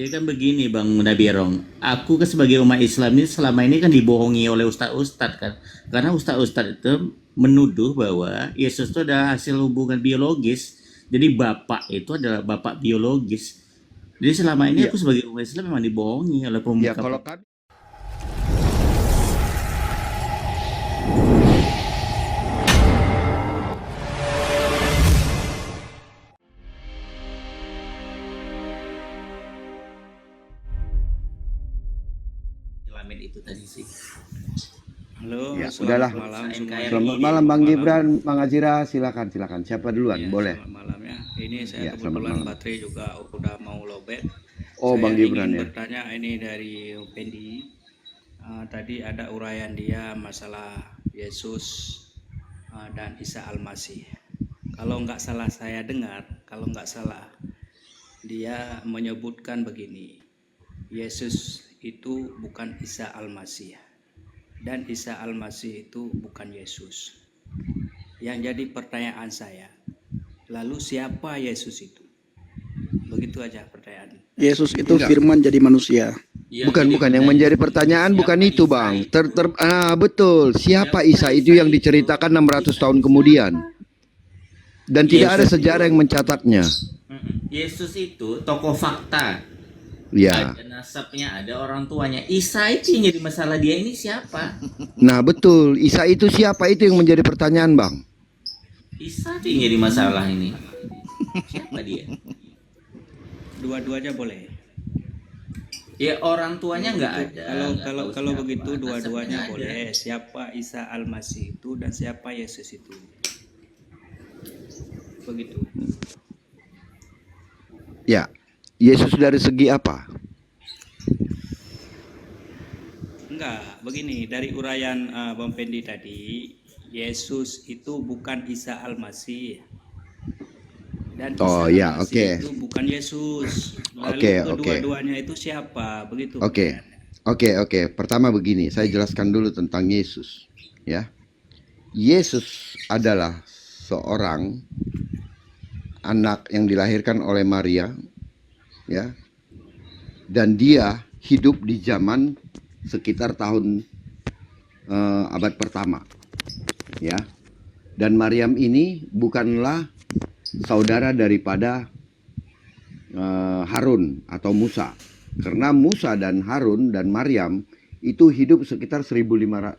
Ya kan begini Bang Nabirong, aku kan sebagai umat Islam ini selama ini kan dibohongi oleh ustadz-ustadz kan, karena ustadz-ustadz itu menuduh bahwa Yesus itu adalah hasil hubungan biologis, jadi bapak itu adalah bapak biologis. Jadi selama ini Iya, aku sebagai umat Islam memang dibohongi oleh ya pemuka. kalau kami Ilamin itu tadi sih. Halo, ya selamat udahlah. malam semuanya. Selamat Ini malam selamat Bang malam. Gibran, Bang Azira, silakan. Siapa duluan? Ya, Boleh. selamat malam ya. Ini saya Ya, selamat kebetulan malam. baterai juga udah mau lowbat. Oh, Saya Bang Gibran ingin ya. bertanya ini dari Pendi. Tadi ada uraian dia masalah Yesus dan Isa Al-Masih. Kalau nggak salah saya dengar, kalau nggak salah dia menyebutkan begini, Yesus itu bukan Isa Al-Masih dan Isa Al-Masih itu bukan Yesus. Yang jadi pertanyaan saya, lalu siapa Yesus itu? Begitu aja pertanyaan. Yesus itu Enggak. firman jadi manusia. Bukan yang menjadi pertanyaan bukan itu, Bang. Betul. Siapa Isa itu yang diceritakan 600 tahun kemudian? Dan tidak ada sejarah yang mencatatnya. Yesus itu tokoh fakta. Ya. Ada nasabnya, ada orang tuanya. Isa itu yang jadi masalah, dia ini siapa? Nah, betul. Isa itu siapa, itu yang menjadi pertanyaan, Bang. Isa itu yang jadi masalah ini. Siapa dia? Dua-duanya boleh. Ya orang tuanya nggak ada. Kalau begitu dua-duanya boleh. Siapa Isa Al-Masih itu dan siapa Yesus itu? Begitu. Ya. Yesus dari segi apa? Enggak, begini dari uraian Bang Pendi tadi, Yesus itu bukan Isa Al-Masih dan Oh, Isa ya, Al-Masih oke. itu bukan Yesus. Lalu Oke. kedua-duanya itu siapa? Begitu. Oke. pertanyaannya. Oke. Pertama begini, saya jelaskan dulu tentang Yesus, ya. Yesus adalah seorang anak yang dilahirkan oleh Maria, ya. Dan dia hidup di zaman sekitar tahun abad pertama, ya. Dan Maryam ini bukanlah saudara daripada Harun atau Musa. Karena Musa dan Harun dan Maryam itu hidup sekitar 1500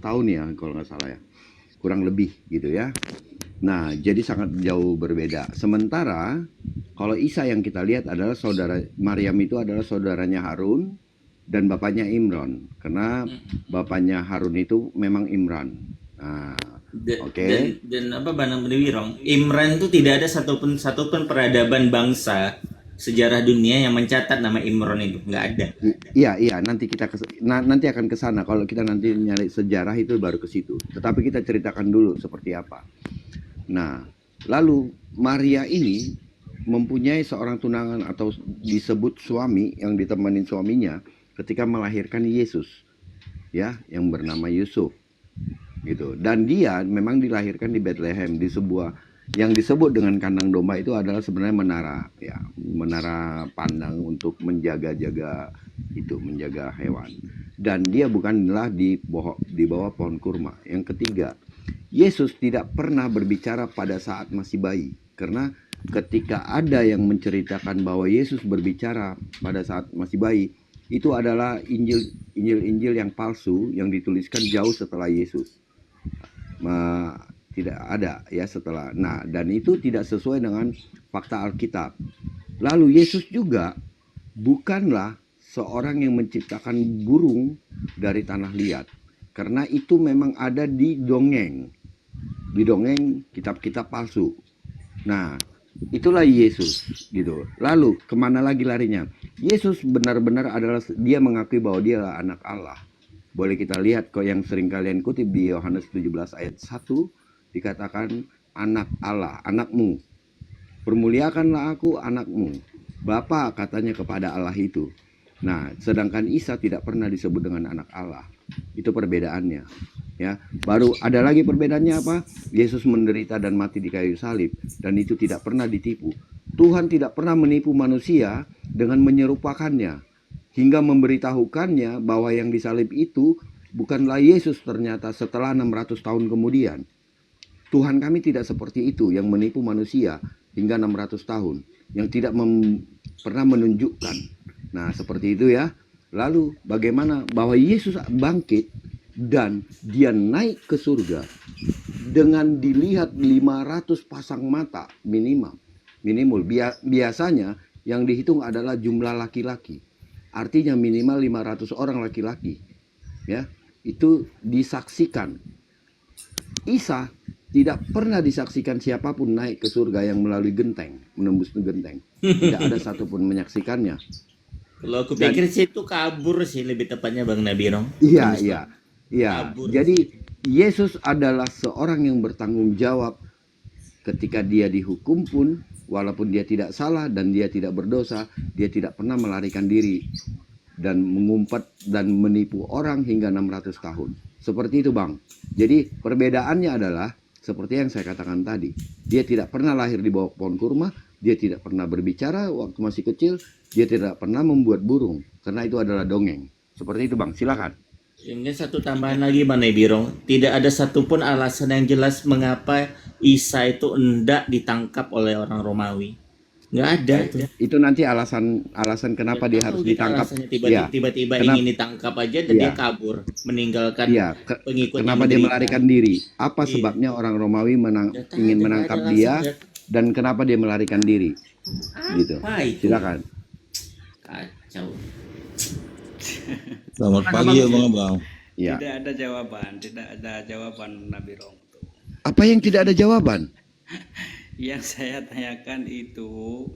tahun ya, kalau nggak salah ya. Kurang lebih gitu ya. Nah, jadi sangat jauh berbeda. Sementara kalau Isa yang kita lihat adalah saudara Maryam, itu adalah saudaranya Harun dan bapaknya Imran. Karena bapaknya Harun itu memang Imran. Nah, oke. Dan apa Bang Wirong? Imran itu tidak ada satupun peradaban bangsa sejarah dunia yang mencatat nama Imran itu, nggak ada. Iya, nanti kita nanti akan ke sana. Kalau kita nanti nyari sejarah itu baru ke situ. Tetapi kita ceritakan dulu seperti apa. Nah, lalu Maria ini mempunyai seorang tunangan atau disebut suami yang ditemani suaminya ketika melahirkan Yesus, ya, yang bernama Yusuf, gitu. Dan dia memang dilahirkan di Bethlehem, di sebuah yang disebut dengan kandang domba. Itu adalah sebenarnya menara, ya, menara pandang untuk menjaga hewan. Dan dia bukanlah di bawah pohon kurma. Yang ketiga, Yesus tidak pernah berbicara pada saat masih bayi. Karena ketika ada yang menceritakan bahwa Yesus berbicara pada saat masih bayi, itu adalah Injil yang palsu yang dituliskan jauh setelah Yesus. Tidak ada ya setelah. Nah, dan itu tidak sesuai dengan fakta Alkitab. Lalu Yesus juga bukanlah seorang yang menciptakan burung dari tanah liat. Karena itu memang ada di dongeng kitab-kitab palsu. Nah, itulah Yesus gitu. Lalu kemana lagi larinya? Yesus benar-benar adalah, dia mengakui bahwa dia adalah anak Allah. Boleh kita lihat kok yang sering kalian kutip di Yohanes 17 ayat 1, dikatakan anak Allah, anakmu. Permuliakanlah aku, anakmu. Bapa katanya kepada Allah itu. Nah, sedangkan Isa tidak pernah disebut dengan anak Allah. Itu perbedaannya. Ya, baru ada lagi perbedaannya apa? Yesus menderita dan mati di kayu salib, dan itu tidak pernah ditipu. Tuhan tidak pernah menipu manusia dengan menyerupakannya hingga memberitahukannya bahwa yang disalib itu bukanlah Yesus ternyata setelah 600 tahun kemudian. Tuhan kami tidak seperti itu yang menipu manusia hingga 600 tahun, yang tidak pernah menunjukkan. Nah, seperti itu ya. Lalu bagaimana bahwa Yesus bangkit dan dia naik ke surga dengan dilihat 500 pasang mata minimal. Biasanya yang dihitung adalah jumlah laki-laki. Artinya minimal 500 orang laki-laki. Ya, itu disaksikan. Isa tidak pernah disaksikan siapapun naik ke surga yang melalui genteng, menembus genteng. Tidak ada satupun menyaksikannya. Kalau aku pikir sih itu kabur sih lebih tepatnya Bang Nabirong. Iya, Tembus iya. Iya. kabur. Jadi Yesus adalah seorang yang bertanggung jawab ketika dia dihukum pun, walaupun dia tidak salah dan dia tidak berdosa, dia tidak pernah melarikan diri dan mengumpat dan menipu orang hingga 600 tahun. Seperti itu, Bang. Jadi perbedaannya adalah seperti yang saya katakan tadi. Dia tidak pernah lahir di bawah pohon kurma, dia tidak pernah berbicara waktu masih kecil, dia tidak pernah membuat burung, karena itu adalah dongeng. Seperti itu, Bang. Silakan. Ini satu tambahan lagi Bang Nabirong, tidak ada satupun alasan yang jelas mengapa Isa itu hendak ditangkap oleh orang Romawi. Nggak ada itu. Itu nanti alasan kenapa dia harus ditangkap. Alasannya Ya. tiba-tiba Kenapa- ingin ditangkap aja dan Ya. dia kabur, meninggalkan Iya, pengikut. kenapa dia melarikan diri? Apa Iya. sebabnya orang Romawi ingin menangkap dia dan kenapa dia melarikan diri? Gitu. Silakan. Kacau. Selamat pagi ya Bang Abang. Ya. Tidak ada jawaban Nabi Rong. Apa yang tidak ada jawaban? Yang saya tanyakan itu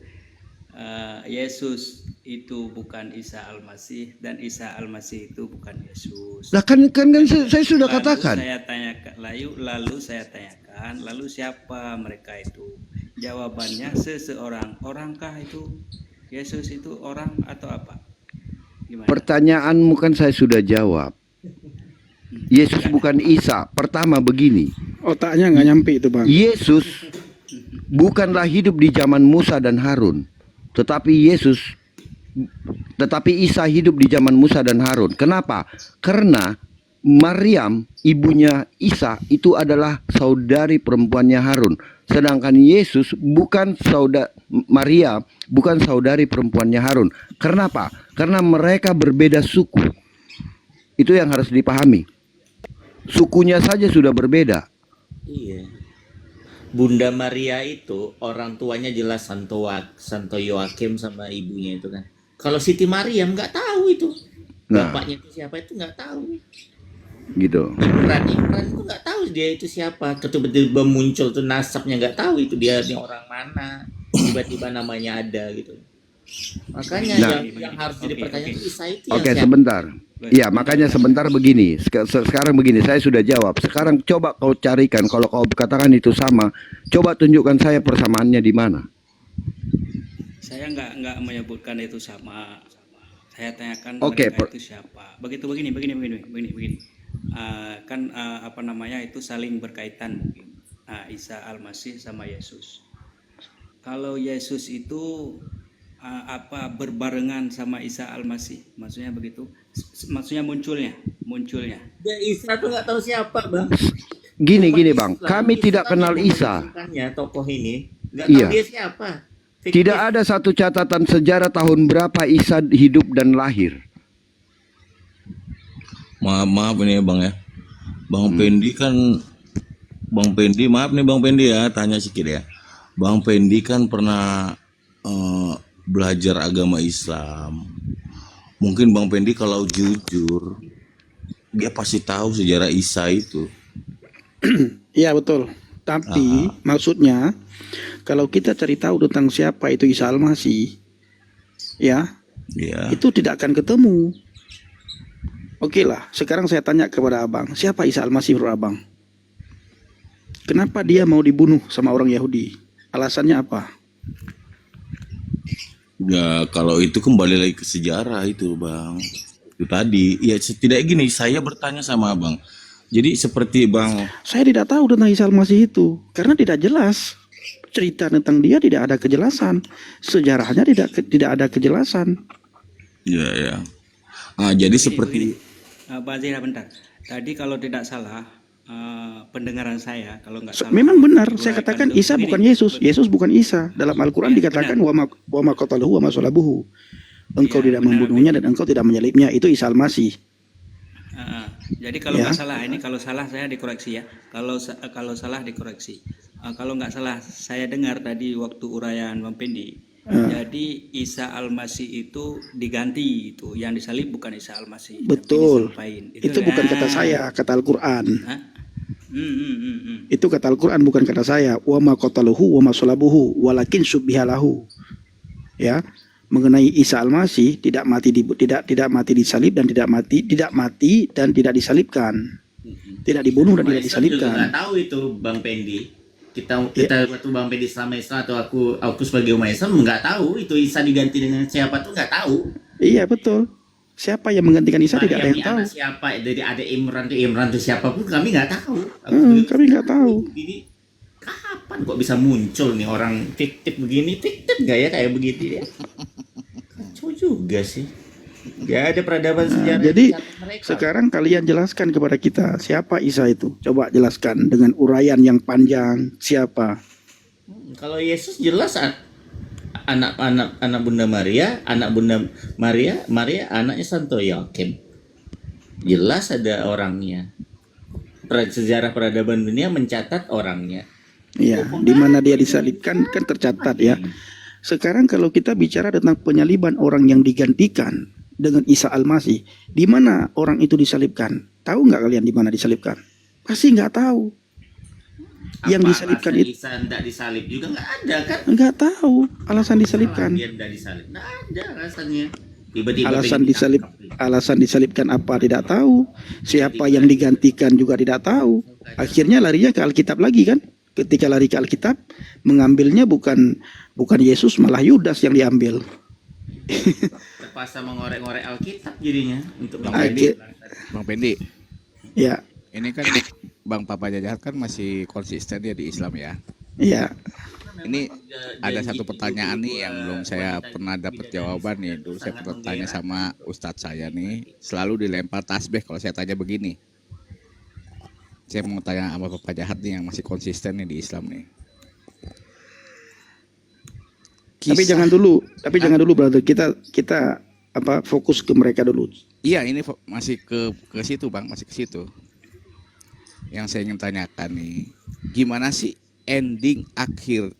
Yesus itu bukan Isa Al-Masih dan Isa Al-Masih itu bukan Yesus. Lah kan saya sudah katakan. Lalu saya tanyakan, lalu siapa mereka itu? Jawabannya seseorang. Orangkah itu? Yesus itu orang atau apa? Gimana? Pertanyaanmu kan saya sudah jawab. Yesus bukan Isa. Pertama begini, Otaknya nggak nyampe itu, Bang. Yesus bukanlah hidup di zaman Musa dan Harun, tetapi Isa hidup di zaman Musa dan Harun. Kenapa? Karena Maryam, ibunya Isa, itu adalah saudari perempuannya Harun. Sedangkan Yesus bukan Maria, bukan saudari perempuannya Harun. Kenapa? Karena mereka berbeda suku. Itu yang harus dipahami. Sukunya saja sudah berbeda. Iya. Bunda Maria itu orang tuanya jelas Santo Yoakim sama ibunya itu kan. Kalau Siti Mariam nggak tahu itu. Nah. Bapaknya itu siapa itu nggak tahu. Gitu. Imran itu nggak tahu dia itu siapa. Tiba-tiba muncul tuh nasabnya nggak tahu itu dia ini orang mana. Tiba-tiba namanya ada gitu. Makanya Nah. yang harus jadi pertanyaan itu Isa itu Oke, yang siapa? sebentar. Iya, makanya sebentar begini. Sekarang begini, saya sudah jawab. Sekarang coba kau carikan, kalau kau katakan itu sama, coba tunjukkan saya persamaannya di mana. Saya nggak menyebutkan itu sama. Saya tanyakan Oke, mereka itu siapa. Begini. Apa namanya itu saling berkaitan mungkin. Isa Al-Masih sama Yesus. Kalau Yesus itu berbarengan sama Isa Al-Masih, maksudnya begitu. Maksudnya munculnya. Dia Isa tuh nggak tahu siapa bang. Gini Bang, Islam, kami tidak Islam kenal yang Isa. mengajukannya, tokoh ini nggak tahu Iya. dia siapa. Fiktif. Tidak ada satu catatan sejarah tahun berapa Isa hidup dan lahir. Maaf ini ya Bang ya. Bang Pendi kan maaf nih Bang Pendi ya, tanya sedikit ya. Bang Pendi kan pernah belajar agama Islam. Mungkin Bang Pendi kalau jujur dia pasti tahu sejarah Isa itu. Iya betul. Tapi maksudnya kalau kita cari tahu tentang siapa itu Isa Al-Masih, ya Ya. itu tidak akan ketemu. Oke lah, sekarang saya tanya kepada abang, siapa Isa Al-Masih menurut abang? Kenapa dia mau dibunuh sama orang Yahudi? Alasannya apa? Ya kalau itu kembali lagi ke sejarah itu Bang. Itu tadi. Ya setidaknya gini, saya bertanya sama Abang. Jadi seperti Bang, Saya tidak tahu tentang Isa Al-Masih itu karena tidak jelas. cerita tentang dia tidak ada kejelasan, sejarahnya tidak ada kejelasan. Ya, ya. Jadi Begini, seperti Pak Azira, bentar. Tadi kalau tidak salah, pendengaran saya, kalau nggak salah, Memang benar, saya uraikan katakan itu Isa begini. bukan Yesus, Yesus bukan Isa. Dalam Al-Quran Ya, dikatakan wa ma qataluhu wa ma salabuhu. Engkau Iya, tidak benar. membunuhnya dan engkau tidak menyalibnya. Itu Isa Al-Masih. Jadi kalau Ya. nggak salah, ini kalau salah saya dikoreksi ya. Kalau salah dikoreksi. Kalau nggak salah saya dengar tadi waktu uraian Bang Pendi. Jadi Isa Al-Masih itu diganti, itu yang disalib bukan Isa Al-Masih. tapi Betul. disampain. Itu bukan kata saya, kata Al-Quran. Hah? Itu kata Al-Quran, bukan kata saya. Wa ma qataluhu wa ma salabuhu walakin syubbihalahu. Ya, mengenai Isa Al-Masih tidak mati disalib dan tidak mati dan tidak disalibkan. Tidak dibunuh dan tidak Islam juga disalibkan. nggak tahu itu Bang Pendi. Kita waktu Bang Pendi selama Islam atau aku sebagai umat Islam nggak tahu itu Isa diganti dengan siapa tuh nggak tahu. Iya, betul. Siapa yang menggantikan Isa tidak ada Maryam yang ini tahu. anak siapa? Dari ada Imran tuh siapa pun kami nggak tahu. Aku Kami nggak tahu. Jadi kapan kok bisa muncul nih orang fiktif begini? Fiktif nggak ya kayak begitu ya? Kacau juga sih. Gak ada peradaban sejarah. Jadi di atas mereka. sekarang kalian jelaskan kepada kita siapa Isa itu. Coba jelaskan dengan uraian yang panjang siapa. Kalau Yesus jelas anak Bunda Maria, Maria anaknya Santo Yoakim. Jelas ada orangnya. Sejarah peradaban dunia mencatat orangnya. Ya, di mana dia disalibkan kan tercatat ya. Sekarang kalau kita bicara tentang penyaliban orang yang digantikan dengan Isa Al-Masih, di mana orang itu disalibkan? Tahu nggak kalian di mana disalibkan? Pasti nggak tahu. Yang Apa disalibkan alasan itu Isa tidak disalib juga nggak ada kan? nggak tahu alasan disalibkan. Dia tidak disalib, nggak ada alasannya. Tiba-tiba Alasan pengen disalib, ditangkap. alasan disalibkan apa tidak tahu. Siapa yang digantikan juga tidak tahu. Akhirnya larinya ke Alkitab lagi kan? Ketika lari ke Alkitab, mengambilnya bukan Yesus, malah Yudas yang diambil. Terpaksa mengorek-ngorek Alkitab jadinya untuk Bang Akhir- Pendi, Bang Pendi, Ya, ini kan Bang Papa Jajahat kan masih konsisten ya di Islam ya. ya. Ini ada satu pertanyaan nih yang belum saya pernah dapat jawaban nih. Dulu saya pernah tanya sama Ustadz saya nih, selalu dilempar tasbih kalau saya tanya begini. Saya mau tanya sama Papa Jahat nih yang masih konsisten nih di Islam nih. Tapi jangan dulu brother. Kita fokus ke mereka dulu. Iya, ini masih ke situ Bang, masih ke situ. Yang saya ingin tanyakan nih, gimana sih ending akhir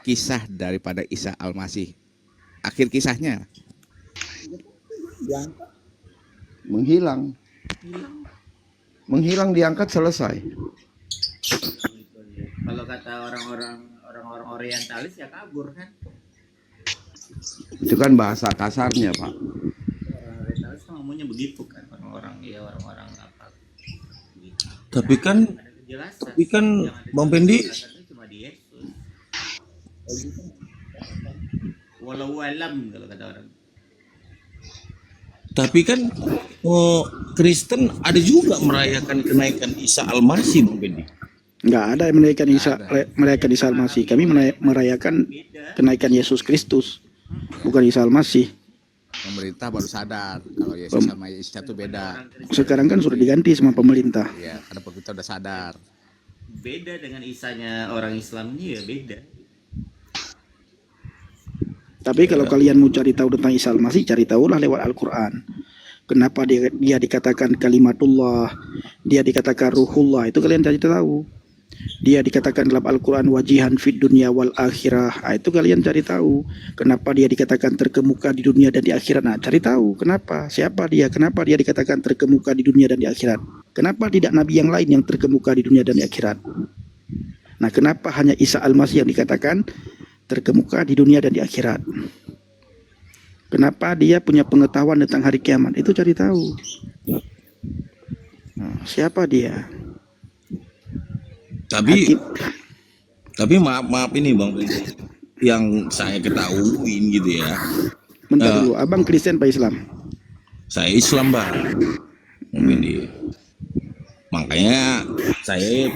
kisah daripada Isa Al-Masih? Akhir kisahnya menghilang diangkat selesai. Kalau kata orang-orang orientalis ya kabur kan. Itu kan bahasa kasarnya, Pak. Orang orientalis kan ngomongnya begitu kan, orang-orang apa. Begitu. tapi kan Ada kejelasan. Tapi kan, Yang ada Bang Pendi- kejelasan itu cuma di Yesus. Walau alam kalau kata orang. tapi kan Kristen ada juga merayakan kenaikan Isa Al-Masih, Bang Pendi. Nggak ada yang merayakan Isa Al-Masih. Kami merayakan kenaikan Yesus Kristus, bukan Isa Al-Masih. pemerintah baru sadar kalau Yesus sama Isa itu beda. Sekarang kan sudah diganti sama pemerintah. Ya, karena pemerintah udah sadar. Beda dengan Isanya orang Islamnya ya beda. Tapi kalau kalian mau cari tahu tentang Isa Al-Masih, cari tahulah lewat Al-Quran. Kenapa dia dikatakan kalimatullah, dia dikatakan ruhullah, itu kalian cari tahu. Dia dikatakan dalam Al-Quran wajihan fid dunya wal akhirah, itu kalian cari tahu. Kenapa dia dikatakan terkemuka di dunia dan di akhirat, nah cari tahu kenapa, siapa dia, kenapa dia dikatakan terkemuka di dunia dan di akhirat. Kenapa tidak nabi yang lain yang terkemuka di dunia dan di akhirat. Nah kenapa hanya Isa Al-Masih yang dikatakan terkemuka di dunia dan di akhirat. Kenapa dia punya pengetahuan tentang hari kiamat, itu cari tahu. Nah, siapa dia? Tapi maaf ini Bang Pendi, yang saya ketahuin gitu ya, Bentar dulu, abang Kristen apa Islam? saya Islam Bang Pendi. Makanya saya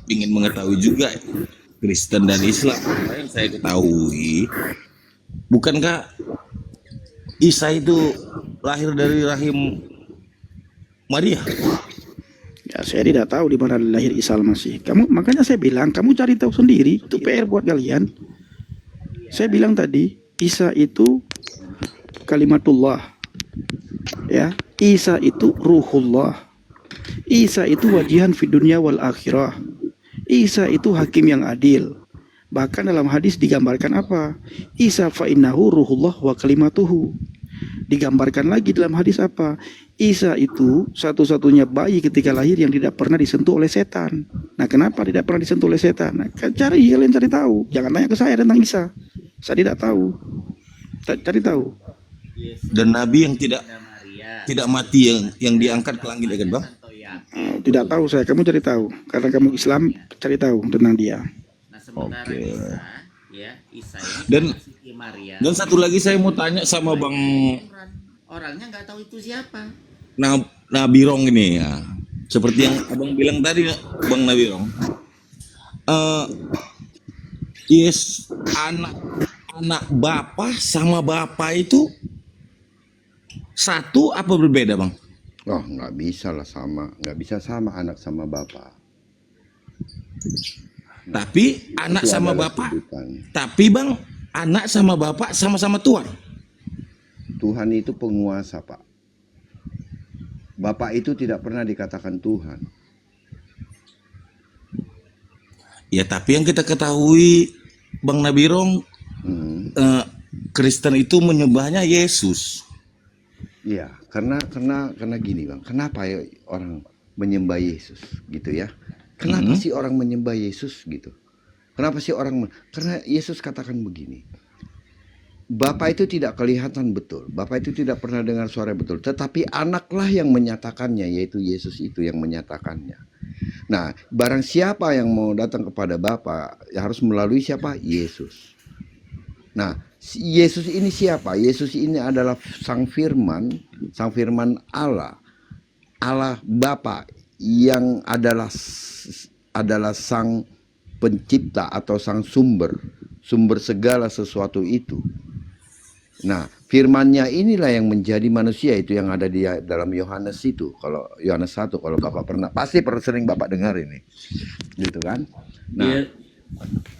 ingin mengetahui juga Kristen dan Islam, yang saya ketahui, bukankah Isa itu lahir dari rahim Maria? Ya, saya tidak tahu di mana lahir Isa Al-Masih. Makanya saya bilang kamu cari tahu sendiri. Itu PR buat kalian. Saya bilang tadi Isa itu kalimatullah. Ya, Isa itu ruhullah. Isa itu wajihan fid dunya wal akhirah. Isa itu hakim yang adil. Bahkan dalam hadis digambarkan apa? Isa fa innahu ruhullah wa kalimatuhu. Digambarkan lagi dalam hadis apa? Isa itu satu-satunya bayi ketika lahir yang tidak pernah disentuh oleh setan. Nah, kenapa tidak pernah disentuh oleh setan? Nah, kalian cari tahu. Jangan tanya ke saya tentang Isa. Saya tidak tahu. Cari tahu. Dan Nabi yang tidak mati yang diangkat ke langit, ya kan Bang? Tidak tahu saya. Kamu cari tahu. Karena kamu Islam, cari tahu tentang dia. Oke. Isa Dan ini Maria. dan satu lagi saya mau tanya sama Bang Orangnya nggak tahu itu siapa. Nabirong ini ya. Seperti yang Abang bilang tadi, Bang Nabirong. Yes, anak bapak sama bapak itu satu apa berbeda, Bang? Oh, nggak bisa lah sama, nggak bisa sama anak sama bapak. Tapi anak Itu sama adalah bapak, sebutan. tapi Bang, anak sama bapak sama-sama Tuhan. Tuhan itu penguasa, Pak. Bapak itu tidak pernah dikatakan Tuhan. Ya, tapi yang kita ketahui, Bang Nabirong, Kristen itu menyembahnya Yesus. Iya, karena gini, Bang. Kenapa ya orang menyembah Yesus gitu ya? Kenapa sih orang menyembah Yesus gitu? Kenapa sih karena Yesus katakan begini. Bapak itu tidak kelihatan betul. Bapak itu tidak pernah dengar suara betul. Tetapi anaklah yang menyatakannya, yaitu Yesus itu yang menyatakannya. Nah, barang siapa yang mau datang kepada Bapa, ya harus melalui siapa? Yesus. Nah, Yesus ini siapa? Yesus ini adalah Sang Firman Allah, Allah Bapa yang adalah Sang Pencipta atau Sang sumber segala sesuatu itu. Nah, firman-Nya inilah yang menjadi manusia, itu yang ada di dalam Yohanes itu. Kalau Yohanes 1, kalau Bapak pasti sering Bapak dengar ini. Gitu kan? Nah,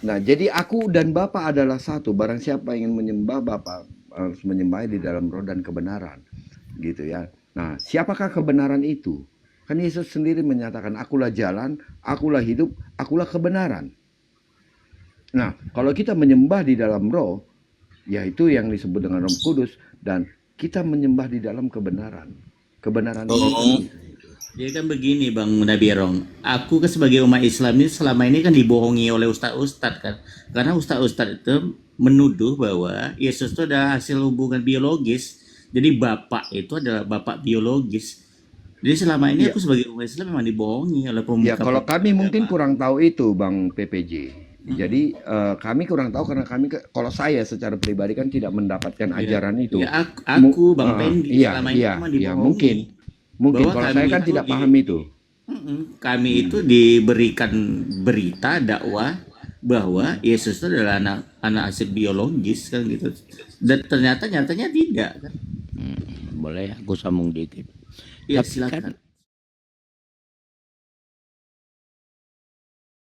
Nah, jadi aku dan Bapa adalah satu. Barang siapa ingin menyembah Bapa harus menyembah di dalam roh dan kebenaran. Gitu ya. Nah, siapakah kebenaran itu? Kan Yesus sendiri menyatakan, akulah jalan, akulah hidup, akulah kebenaran. Nah, kalau kita menyembah di dalam roh, yaitu yang disebut dengan Roh Kudus, dan kita menyembah di dalam kebenaran. Kebenaran ini. Jadi kan begini Bang Nabirong, aku kan sebagai umat Islam ini selama ini kan dibohongi oleh ustadz-ustadz kan. Karena ustadz-ustadz itu menuduh bahwa Yesus itu adalah hasil hubungan biologis. Jadi bapak itu adalah bapak biologis. Jadi selama ini aku sebagai umat Islam memang dibohongi oleh pemuka. Ya, kalau kami mungkin kurang tahu itu, Bang PPJ. Jadi kami kurang tahu karena kalau saya secara pribadi kan tidak mendapatkan ajaran itu. Ya, aku Bang Pendi selama ini memang dibohongi. Ya, mungkin kalau saya kan tidak paham itu. Kami itu diberikan berita dakwah bahwa Yesus itu adalah anak hasil biologis kan gitu. Dan nyatanya tidak kan. Boleh aku sambung dikit. Ya, Tapi silakan. kan